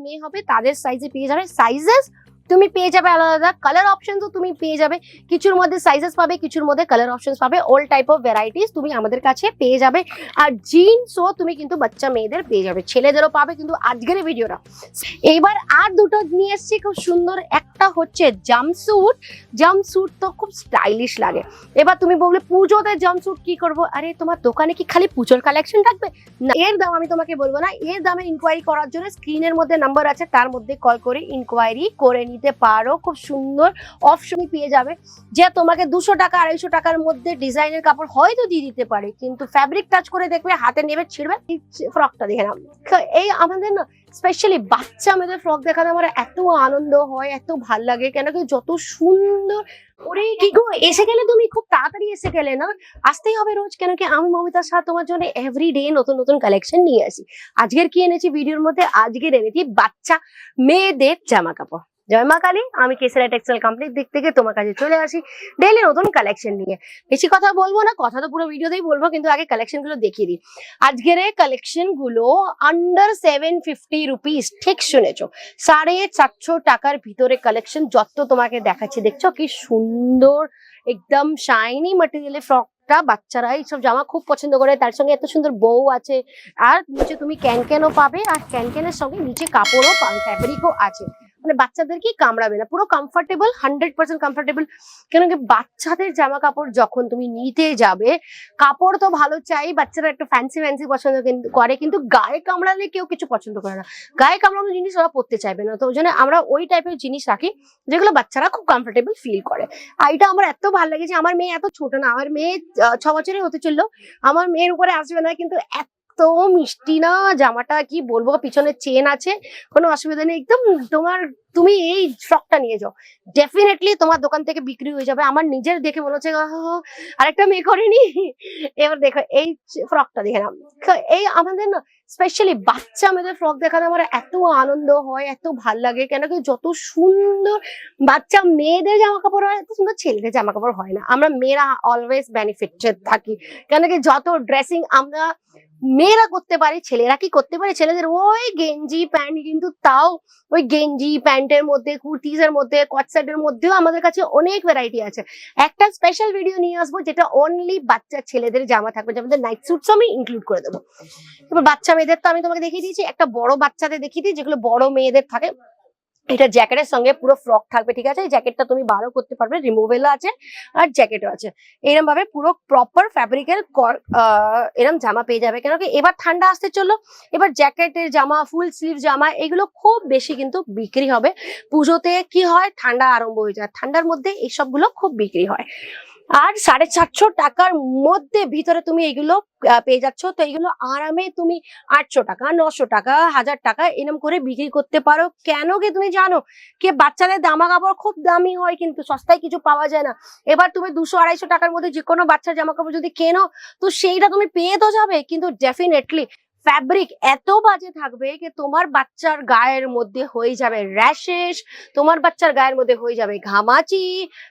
মেয়ে হবে তাদের সাইজে পেয়ে যাবে। সাইজেস তুমি পেয়ে যাবে আলাদা আলাদা, কালার অপশনসও তুমি পেয়ে যাবে, কিছুর মধ্যে সাইজেস পাবে, কিছুর মধ্যে কালার অপশনস পাবে, অল টাইপ অফ ভ্যারাইটিস তুমি আমাদের কাছে পেয়ে যাবে। আর জিন্সও তুমি কিন্তু বাচ্চা মেয়েদের পেয়ে যাবে, ছেলেদেরও পাবে কিন্তু আজকের ভিডিওটা। এইবার আর দুটো নিয়ে এসেছি খুব সুন্দর, একটা হচ্ছে জাম্পস্যুট। জাম্পস্যুট তো খুব স্টাইলিশ লাগে। এবার তুমি বলবে পুজোতে জাম্পস্যুট কি করব, আরে তোমার দোকানে কি খালি পুজোর কালেকশন থাকবে না, এর দাম আমি তোমাকে বলবো না, এর দামে ইনকোয়ারি করার জন্য স্ক্রিনের মধ্যে নাম্বার আছে, তার মধ্যে কল করে ইনকোয়ারি করে নিতে পারো। খুব সুন্দর অপশনই পেয়ে যাবে, যে তোমাকে 200 টাকা 250 টাকার মধ্যে ডিজাইনের কাপড় হয়তো দিয়ে দিতে পারে, কিন্তু ফ্যাব্রিক টাচ করে দেখবে হাতে নেবে ছিড়বে। ফ্রকটা দেখে নাও, এই আমাদের না স্পেশালি বাচ্চা মেয়েদের ফ্রক দেখাতে আমার এত আনন্দ হয়, এত ভাল লাগে, কেন কি যত সুন্দর। ওরে কি গো, এসে গেলে তুমি, খুব তাড়াতাড়ি এসে গেলে না, আসতেই হবে রোজ, কেন কি আমি মমিতার সাথে তোমার জন্য এভরিডে নতুন নতুন কালেকশন নিয়ে আসি। আজকের কি এনেছি ভিডিওর মধ্যে, আজকের এনেছি বাচ্চা মেয়েদের জামা কাপড়। জয় মা কালী, আমি কেসরা টেক্সটাইল কোম্পানির দিক থেকে তোমার কাছে চলে আসি ডেইলি নতুন কালেকশন নিয়ে। বেশি কথা বলবো না, কথা তো পুরো ভিডিওতেই বলবো, কিন্তু আগে কালেকশন গুলো দেখিয়ে দিই। আজকের কালেকশন গুলো আন্ডার 750 রুপিস, ঠিক শুনেছো, 450 টাকার ভিতরে কালেকশন যত তোমাকে দেখাচ্ছি। দেখছো কি সুন্দর একদম শাইনি ম্যাটেরিয়ালের ফ্রক, বাচ্চারা এইসব জামা খুব পছন্দ করে, তার সঙ্গে এত সুন্দর বউ আছে, আর নিচে তুমি ক্যানক্যানও পাবে, আর ক্যানক্যানের সঙ্গে নিচে কাপড়ও পাবে, ফ্যাব্রিকও আছে, মানে বাচ্চাদেরকে কামড়াবে না, পুরো কমফোর্টেবল, 100% কমফোর্টেবল। কেন কি বাচ্চাদের জামা কাপড় যখন তুমি নিতে যাবে, কাপড় তো ভালো চাই, বাচ্চারা একটু ফ্যান্সি ফ্যান্সি পছন্দ করে, কিন্তু গায়ে কামড়ালে কেউ কিছু পছন্দ করে না, গায়ে কামড়ানো জিনিস ওরা পরতে চাইবে না, তো ওই জন্য আমরা ওই টাইপের জিনিস রাখি যেগুলো বাচ্চারা খুব কমফোর্টেবল ফিল করে। আর এটা আমার এত ভালো লেগেছে, আমার মেয়ে এত ছোট না, আমার মেয়ে 6 বছরের হতে চললো, আমার মেয়ের উপরে আসবে না, কিন্তু এত মিষ্টি না জামাটা, কি বলবো, পিছনে চেন আছে, কোনো অসুবিধা নেই একদম। তুমি এই ফ্রকটা নিয়ে যাও, ডেফিনেটলি তোমার দোকান থেকে বিক্রি হয়ে যাবে। আমার নিজের দেখে মনে হচ্ছে আরেকটা মেয়ে করেনি। এবার দেখো এই ফ্রকটা দেখে নাও, এই আমাদের না স্পেশালি বাচ্চা মেয়েদের ফ্রক দেখাতে আমার এত আনন্দ হয়, এত ভাল লাগে, কেন কি যত সুন্দর বাচ্চা মেয়েদের জামা কাপড় হয়, এত সুন্দর ছেলেদের জামা কাপড় হয় না। আমরা মেয়েরা অলওয়েজ বেনিফিটেড থাকি, কেন কি যত ড্রেসিং আমরা মেয়েরা করতে পারি, ছেলেরা কি করতে পারে, ছেলেদের ওই গেঞ্জি প্যান্ট, কিন্তু তাও ওই গেঞ্জি প্যান্টের মধ্যে, কুর্তিজের মধ্যে, কটসেটের মধ্যেও আমাদের কাছে অনেক ভ্যারাইটি আছে। একটা স্পেশাল ভিডিও নিয়ে আসবো যেটা অনলি বাচ্চা ছেলেদের জামা থাকবে, যেমন নাইট স্যুটস আমি ইনক্লুড করে দেবো। এবার বাচ্চা মেয়েদের তো আমি তোমাকে দেখিয়ে দিয়েছি, একটা বড় বাচ্চাদের দেখিয়ে দিই, যেগুলো বড় মেয়েদের থাকে। এটা জ্যাকেটের সঙ্গে পুরো ফ্রক থাকবে, ঠিক আছে, এই জ্যাকেটটা তুমি বারও করতে পারবে, রিমুভেবল আছে, আর জ্যাকেটও আছে। এরকম ভাবে পুরো প্রপার ফ্যাব্রিকের এরকম জামা পেয়ে যাবে, কেন কি এবার ঠান্ডা আসতে চললো, এবার জ্যাকেটের জামা, ফুল স্লিভ জামা, এগুলো খুব বেশি কিন্তু বিক্রি হবে। পুজোতে কি হয়, ঠান্ডা আরম্ভ হয়ে যায়, ঠান্ডার মধ্যে এই সবগুলো খুব বিক্রি হয়। আর 750 টাকার মধ্যে ভিতরে তুমি এগুলো পেয়ে যাচ্ছ, তো এগুলো আরামে তুমি 800 টাকা 900 টাকা 1000 টাকা এরকম করে বিক্রি করতে পারো। কেন কি তুমি জানো কি বাচ্চাদের জামা কাপড় খুব দামি হয়, কিন্তু সস্তায় কিছু পাওয়া যায় না। এবার তুমি 200-250 টাকার মধ্যে যে কোনো বাচ্চার জামা কাপড় যদি কেনো, তো সেইটা তুমি পেয়ে তো যাবে, কিন্তু ডেফিনেটলি ফ্যাব্রিক এত বাজে থাকবে যে তোমার বাচ্চার গায়ের মধ্যে হয়ে যাবে র্যাশেস, তোমার বাচ্চার গায়ের মধ্যে হয়ে যাবে ঘামাচি,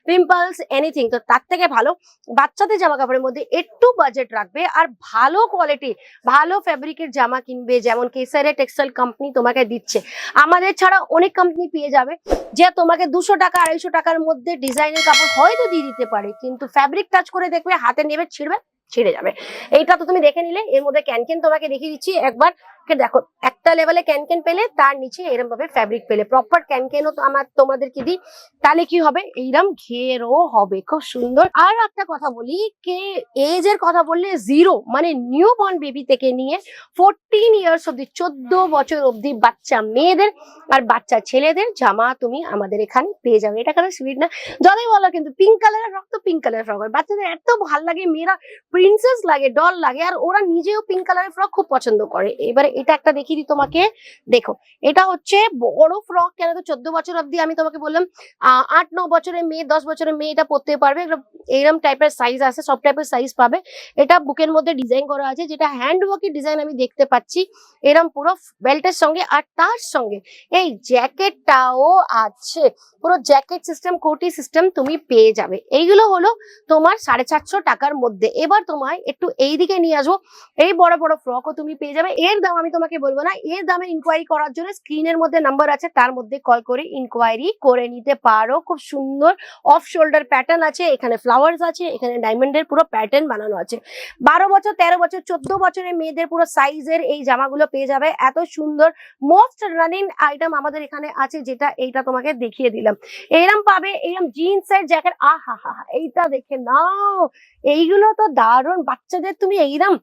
পিম্পলস, এনিথিং। তো তার থেকে ভালো বাচ্চাদের জামা কাপড়ের মধ্যে একটু বাজেট রাখবে, আর ভালো কোয়ালিটি ভালো ফ্যাব্রিকের জামা কিনবে, যেমন কেসারে টেক্সটাইল কোম্পানি তোমাকে দিচ্ছে। আমাদের ছাড়া অনেক কোম্পানি পেয়ে যাবে যে তোমাকে 200 টাকা 250 টাকার মধ্যে ডিজাইনের কাপড় হয়তো দিয়ে দিতে পারে, কিন্তু ফ্যাব্রিক টাচ করে দেখবে হাতে নেবে ছিঁড়ে যাবে। এইটা তো তুমি দেখে নিলে, এর মধ্যে ক্যানকেন তোমাকে দেখিয়ে দিচ্ছি একবার, দেখো একটা লেভেলে ক্যানকেন পেলে, তার নিচে এরকম ভাবে ফ্যাব্রিক পেলে, প্রপার ক্যানকেনও তো তোমাদেরকে দিই, তাহলে কি হবে, এইরকম ঘেরও হবে, খুব সুন্দর। আর একটা কথা বলি, কে এজ এর কথা বললে 0 মানে নিউ বর্ন বেবি থেকে নিয়ে 14 ইয়ার্স অব্দি, 14 বছর অব্দি বাচ্চা মেয়েদের আর বাচ্চা ছেলেদের জামা তুমি আমাদের এখানে পেয়ে যাবে। এটা কারণ সুইট না, যতই বলো, কিন্তু পিঙ্ক কালারের ফ্রক তো পিঙ্ক কালারের ফ্রক হয়, বাচ্চাদের এত ভালো লাগে, মেয়েরা প্রিন্সেস লাগে, ডল লাগে, আর ওরা নিজেও পিঙ্ক কালারের ফ্রক খুব পছন্দ করে। এবারে এটা একটা দেখিয়ে দিই তোমাকে, দেখো এটা হচ্ছে বড় ফ্রক, কেন তো 14 বছর অব্দি আমি তোমাকে বললাম, 8-9 বছরের মেয়ে, 10 বছরের মেয়ে এটা পরতে পারবে। এরকম টাইপের সাইজ আছে, সব টাইপের সাইজ পাবে। এটা বুকের মধ্যে ডিজাইন করা আছে, যেটা হ্যান্ড ওয়ার্কের ডিজাইন আমি দেখতে পাচ্ছি, এরকম পুরো বেল্টের সঙ্গে, আর তার সঙ্গে এই জ্যাকেটটাও আছে, পুরো জ্যাকেট সিস্টেম, কোটি সিস্টেম তুমি পেয়ে যাবে। এইগুলো হলো তোমার 450 টাকার মধ্যে। এবার তোমায় একটু এইদিকে নিয়ে আসবো, এই বড় বড় ফ্রকও তুমি পেয়ে যাবে, এর দাম আমি আমি তোমাকে বলবো না, এর দামে ইনকোয়ারি করার জন্য স্ক্রিনের মধ্যে নাম্বার আছে, তার মধ্যে কল করে ইনকোয়ারি করে নিতে পারো। খুব সুন্দর অফ শোল্ডার প্যাটার্ন আছে, এখানে ফ্লাওয়ার্স আছে, এখানে ডায়মন্ডের পুরো প্যাটার্ন বানানো আছে। 12 বছর, 13 বছর, 14 বছরের মেয়েদের পুরো সাইজের এই জামাগুলো পেয়ে যাবে। এত সুন্দর মোস্ট রানিং আইটেম আমাদের এখানে আছে, যেটা এইটা তোমাকে দেখিয়ে দিলাম। এরম পাবে, এরম জিন্সের জ্যাকেট, আহা হা হা, এইটা দেখে নাও, এইগুলো তো দারুণ। বাচ্চাদের তুমি এইরকম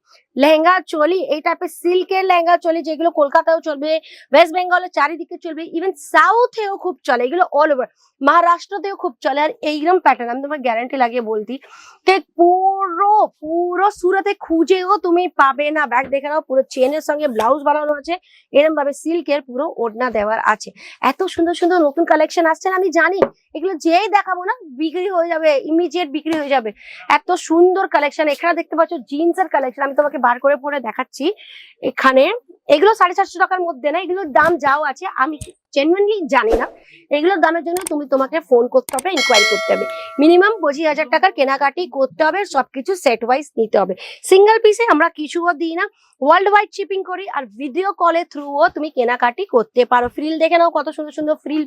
লেহেঙ্গা চলি, এই টাইপের সিল্কের লেহেঙ্গা চলি, যেগুলো কলকাতাও চলবে, ওয়েস্ট বেঙ্গলের চারিদিকে চলবে, ইভেন সাউথেও খুব চলে, এগুলো অল ওভার মহারাষ্ট্রতেও খুব চলে। আর এইরকম প্যাটার্ন আমি তোমার গ্যারান্টি লাগিয়ে বলতি যে পুরো পুরো সুরাতে খুঁজেও তুমি পাবে না। ব্যাগ দেখে নাও, পুরো চেনের সঙ্গে ব্লাউজ বানানো আছে, এরকম ভাবে সিল্কের পুরো ওড়না দেওয়ার আছে। এত সুন্দর সুন্দর নতুন কালেকশন আসছে, আমি জানি এগুলো যেই দেখাবো না বিক্রি হয়ে যাবে, ইমিডিয়েট বিক্রি হয়ে যাবে। এত সুন্দর কালেকশন। এখানে দেখতে পাচ্ছ জিন্সের কালেকশন, আমি তোমাকে বার করে পরে দেখাচ্ছি। এখানে এগুলো 750 টাকার মধ্যে না, এগুলোর দাম যাও আছে আমি জেনুইনলি জানি না। এগুলোর দামের জন্য তোমাকে ফোন করতে হবে, ইনকোয়ারি করতে হবে, মিনিমাম 25,000 টাকার কেনাকাটি করতে হবে, সবকিছু সেট ওয়াইজ নিতে হবে। সিঙ্গেল পিসে আমরা কিছুও দিই না, ওয়ার্ল্ড ওয়াইড শিপিং করি, আর ভিডিও কলের থ্রুও তুমি কেনাকাটি করতে পারো। ফ্রিল দেখে নাও, কত সুন্দর সুন্দর ফ্রিল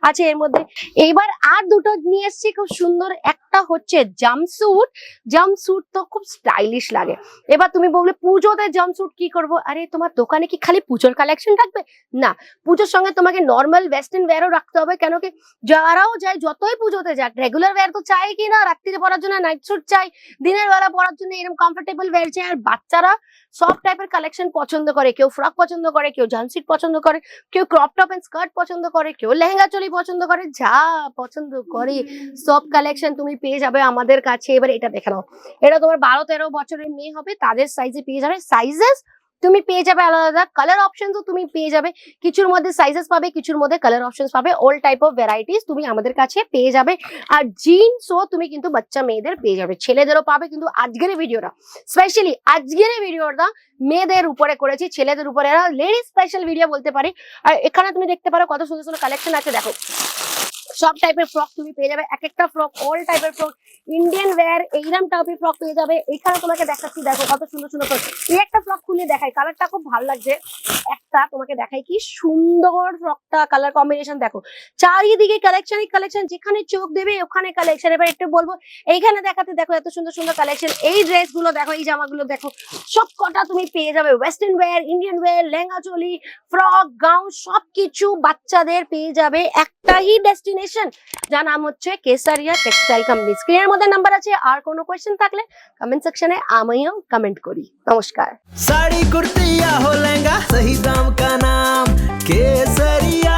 আছে এর মধ্যে। এইবার আর দুটো নিয়ে এসেছি খুব সুন্দর, একটা হচ্ছে জাম্পস্যুট। জাম্পস্যুট তো খুব স্টাইলিশ লাগে। এবার তুমি বলবে পুজোতে জাম্পস্যুট কি করবো? আরে তোমার দোকানে কি খালি পুজোর কালেকশন রাখবে? না, পুজোর সঙ্গে তোমাকে নর্মাল ওয়েস্টার্ন ওয়্যারও রাখতে হবে। কেন কি যারাও যায়, যতই পুজোতে যাক, রেগুলার ওয়্যার তো চাই কি না, রাত্রিরে পরার জন্য নাইট স্যুট চাই, দিনের বেলা পরার জন্য এরকম কমফোর্টেবল ওয়্যার চাই। আর বাচ্চারা সব টাইপের কালেকশন পছন্দ করে, কেউ ফ্রক পছন্দ করে, কেউ জাম্পস্যুট পছন্দ করে, কেউ ক্রপ টপ এন্ড স্কার্ট পছন্দ করে, কেউ লেহেঙ্গা চলি পছন্দ করে, যা পছন্দ করে সব কালেকশন তুমি পেয়ে যাবে আমাদের কাছে। এবার এটা দেখে নাও, এটা তোমার 12-13 বছরের মেয়ে হবে, তাদের সাইজে পেয়ে যাবে। সাইজেস তুমি পেয়ে যাবে আলাদা আলাদা, কালার অপশনসও তুমি পেয়ে যাবে। কিছুর মধ্যে সাইজেস পাবে, কিছুর মধ্যে কালার অপশনস পাবে, অল টাইপ অফ ভ্যারাইটিস তুমি আমাদের কাছে পেয়ে যাবে। আর জিন্সও তুমি কিন্তু বাচ্চা মেয়েদের পেয়ে যাবে, ছেলেদেরও পাবে। কিন্তু আজকের ভিডিওটা স্পেশালি, আজকের ভিডিওটা মেয়েদের উপরে করেছি, ছেলেদের উপরে লেডিস স্পেশাল ভিডিও বলতে পারি। আর এখানে তুমি দেখতে পারো কত সুন্দর সুন্দর কালেকশন আছে, দেখো সব টাইপের ফ্রক তুমি পেয়ে যাবে, এক একটা ফ্রক অল টাইপের ফ্রক, ইন্ডিয়ান ওয়্যার এইরকম টাইপের ফ্রক পেয়ে যাবে। এখানে তোমাকে দেখাচ্ছি, দেখো কত সুন্দর সুন্দর ফ্রক। এই একটা ফ্রক খুলে দেখাই, কালারটা খুব ভালো লাগছে। একটা তোমাকে দেখাই কি সুন্দর ফ্রকটা, কালার কম্বিনেশন দেখো, চারিদিকে কালেকশনই কালেকশন, যেখানে চোখ দেবে ওখানে কালেকশন। এবার একটু বলবো এইখানে দেখাতে, দেখো এত সুন্দর সুন্দর কালেকশন। এই ড্রেস গুলো দেখো, এই জামাগুলো দেখো, সব কটা তুমি পেয়ে যাবে। Western wear, Indian wear, lehenga choli, frock, gown সবকিছু বাচ্চাদের পেয়ে যাবে একটাই ডেস্টিনেশন, যার নাম হচ্ছে কেসারিয়া টেক্সটাইল কোম্পানি। স্ক্রিনের মধ্যে নাম্বার আছে। আর কোনো কোয়েশ্চেন থাকলে কমেন্ট সেকশনে আমিও কমেন্ট করি। নমস্কার। साड़ी कुर्ती या हो लहंगा, सही दाम का नाम केसरिया।